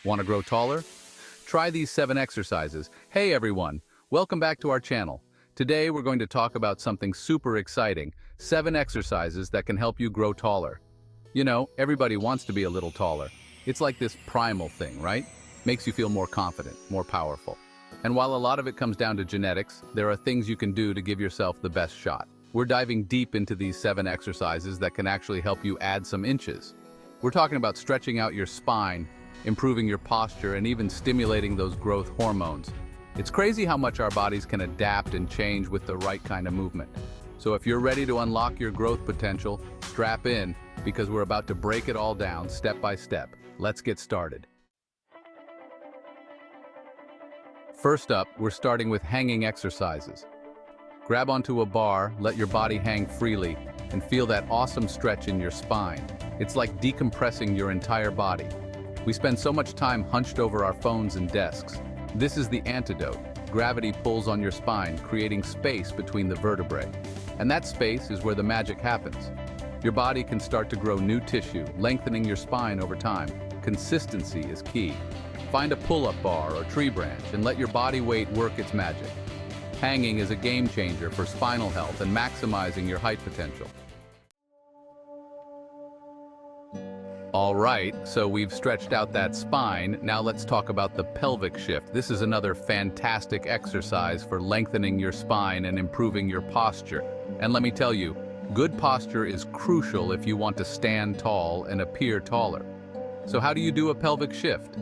Want to grow taller? Try these 7 exercises. Hey everyone, welcome back to our channel. Today we're going to talk about something super exciting, 7 exercises that can help you grow taller. You know, everybody wants to be a little taller. It's like this primal thing, right? Makes you feel more confident, more powerful. And while a lot of it comes down to genetics, there are things you can do to give yourself the best shot. We're diving deep into these 7 exercises that can actually help you add some inches. We're talking about stretching out your spine, improving your posture, and even stimulating those growth hormones. It's crazy how much our bodies can adapt and change with the right kind of movement. So if you're ready to unlock your growth potential, strap in, because we're about to break it all down step by step. Let's get started. First up, we're starting with hanging exercises. Grab onto a bar, let your body hang freely, and feel that awesome stretch in your spine. It's like decompressing your entire body. We spend so much time hunched over our phones and desks. This is the antidote. Gravity pulls on your spine, creating space between the vertebrae. And that space is where the magic happens. Your body can start to grow new tissue, lengthening your spine over time. Consistency is key. Find a pull-up bar or tree branch and let your body weight work its magic. Hanging is a game changer for spinal health and maximizing your height potential. All right, so we've stretched out that spine. Now let's talk about the pelvic shift. This is another fantastic exercise for lengthening your spine and improving your posture. And let me tell you, good posture is crucial if you want to stand tall and appear taller. So how do you do a pelvic shift?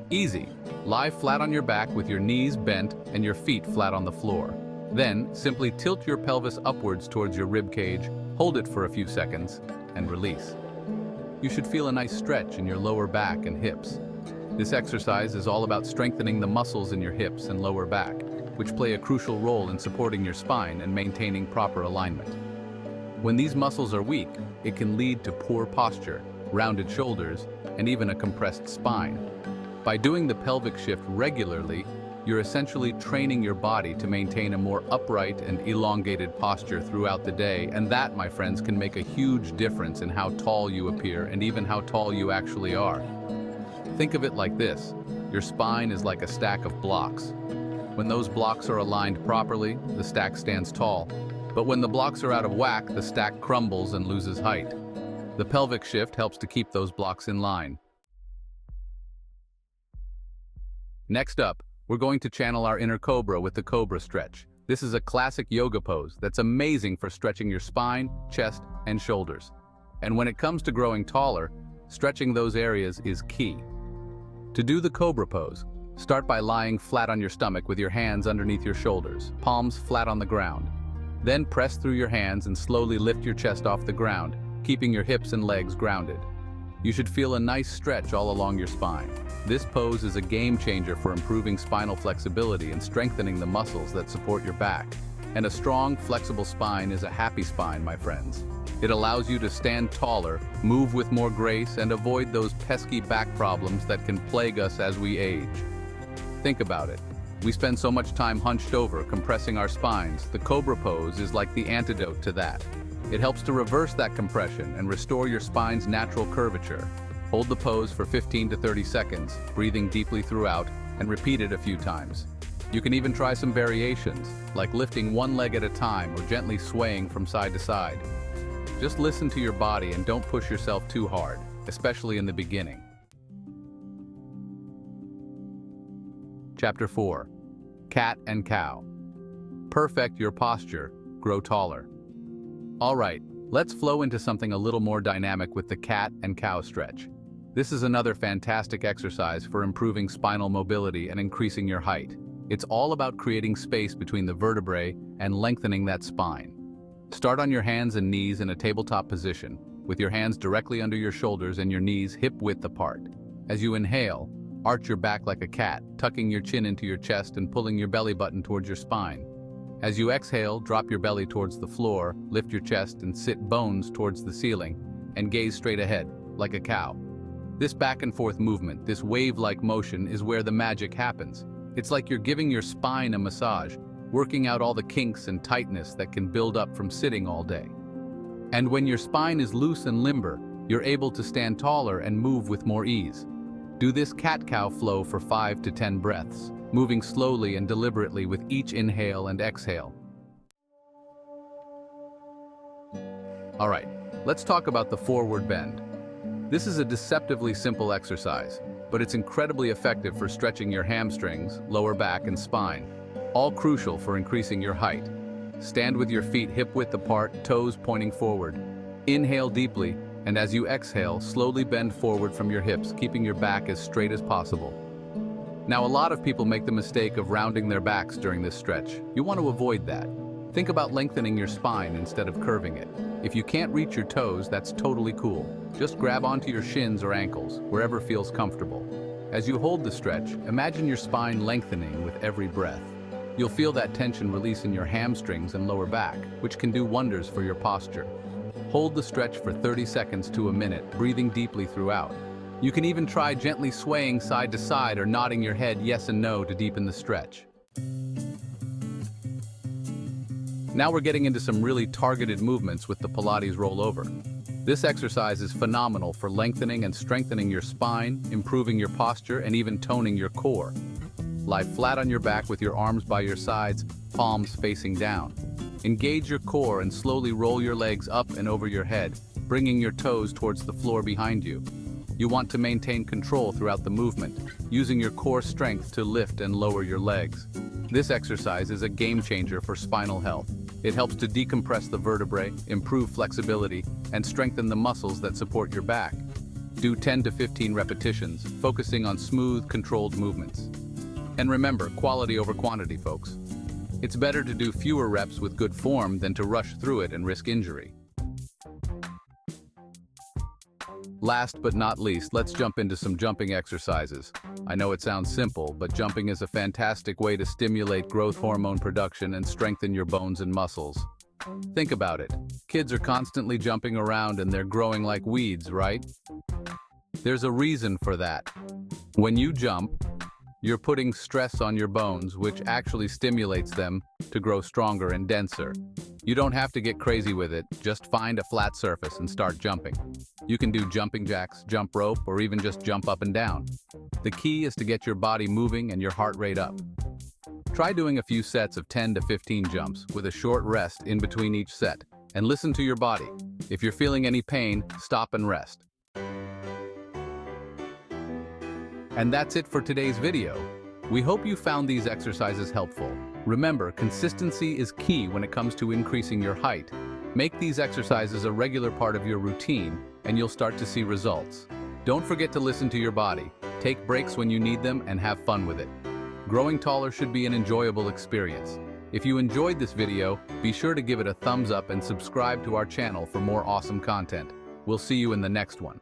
Easy. Lie flat on your back with your knees bent and your feet flat on the floor. Then, simply tilt your pelvis upwards towards your rib cage, hold it for a few seconds, and release. You should feel a nice stretch in your lower back and hips. This exercise is all about strengthening the muscles in your hips and lower back, which play a crucial role in supporting your spine and maintaining proper alignment. When these muscles are weak, it can lead to poor posture, rounded shoulders, and even a compressed spine. By doing the pelvic shift regularly, you're essentially training your body to maintain a more upright and elongated posture throughout the day, and that, my friends, can make a huge difference in how tall you appear and even how tall you actually are. Think of it like this. Your spine is like a stack of blocks. When those blocks are aligned properly, the stack stands tall. But when the blocks are out of whack, the stack crumbles and loses height. The pelvic shift helps to keep those blocks in line. Next up, we're going to channel our inner cobra with the cobra stretch. This is a classic yoga pose that's amazing for stretching your spine, chest, and shoulders. And when it comes to growing taller, stretching those areas is key. To do the cobra pose, start by lying flat on your stomach with your hands underneath your shoulders, palms flat on the ground. Then press through your hands and slowly lift your chest off the ground, keeping your hips and legs grounded. You should feel a nice stretch all along your spine. This pose is a game changer for improving spinal flexibility and strengthening the muscles that support your back. And a strong, flexible spine is a happy spine, my friends. It allows you to stand taller, move with more grace, and avoid those pesky back problems that can plague us as we age. Think about it. We spend so much time hunched over, compressing our spines. The cobra pose is like the antidote to that. It helps to reverse that compression and restore your spine's natural curvature. Hold the pose for 15 to 30 seconds, breathing deeply throughout, and repeat it a few times. You can even try some variations, like lifting one leg at a time or gently swaying from side to side. Just listen to your body and don't push yourself too hard, especially in the beginning. Chapter 4. Cat and Cow. Perfect your posture, grow taller. All right, let's flow into something a little more dynamic with the cat and cow stretch. This is another fantastic exercise for improving spinal mobility and increasing your height. It's all about creating space between the vertebrae and lengthening that spine. Start on your hands and knees in a tabletop position, with your hands directly under your shoulders and your knees hip-width apart. As you inhale, arch your back like a cat, tucking your chin into your chest and pulling your belly button towards your spine. As you exhale, drop your belly towards the floor, lift your chest and sit bones towards the ceiling, and gaze straight ahead, like a cow. This back and forth movement, this wave-like motion, is where the magic happens. It's like you're giving your spine a massage, working out all the kinks and tightness that can build up from sitting all day. And when your spine is loose and limber, you're able to stand taller and move with more ease. Do this cat-cow flow for 5 to 10 breaths, moving slowly and deliberately with each inhale and exhale. All right, let's talk about the forward bend. This is a deceptively simple exercise, but it's incredibly effective for stretching your hamstrings, lower back, and spine, all crucial for increasing your height. Stand with your feet hip-width apart, toes pointing forward. Inhale deeply, and as you exhale, slowly bend forward from your hips, keeping your back as straight as possible. Now, a lot of people make the mistake of rounding their backs during this stretch. You want to avoid that. Think about lengthening your spine instead of curving it. If you can't reach your toes, that's totally cool. Just grab onto your shins or ankles, wherever feels comfortable. As you hold the stretch, imagine your spine lengthening with every breath. You'll feel that tension release in your hamstrings and lower back, which can do wonders for your posture. Hold the stretch for 30 seconds to a minute, breathing deeply throughout. You can even try gently swaying side to side or nodding your head yes and no to deepen the stretch. Now we're getting into some really targeted movements with the Pilates rollover. This exercise is phenomenal for lengthening and strengthening your spine, improving your posture, and even toning your core. Lie flat on your back with your arms by your sides, palms facing down. Engage your core and slowly roll your legs up and over your head, bringing your toes towards the floor behind you. You want to maintain control throughout the movement, using your core strength to lift and lower your legs. This exercise is a game changer for spinal health. It helps to decompress the vertebrae, improve flexibility, and strengthen the muscles that support your back. Do 10 to 15 repetitions, focusing on smooth, controlled movements. And remember, quality over quantity, folks. It's better to do fewer reps with good form than to rush through it and risk injury. Last but not least, let's jump into some jumping exercises. I know it sounds simple, but jumping is a fantastic way to stimulate growth hormone production and strengthen your bones and muscles. Think about it. Kids are constantly jumping around and they're growing like weeds, right? There's a reason for that. When you jump, you're putting stress on your bones, which actually stimulates them to grow stronger and denser. You don't have to get crazy with it, just find a flat surface and start jumping. You can do jumping jacks, jump rope, or even just jump up and down. The key is to get your body moving and your heart rate up. Try doing a few sets of 10 to 15 jumps with a short rest in between each set, and listen to your body. If you're feeling any pain, stop and rest. And that's it for today's video. We hope you found these exercises helpful. Remember, consistency is key when it comes to increasing your height. Make these exercises a regular part of your routine, and you'll start to see results. Don't forget to listen to your body. Take breaks when you need them and have fun with it. Growing taller should be an enjoyable experience. If you enjoyed this video, be sure to give it a thumbs up and subscribe to our channel for more awesome content. We'll see you in the next one.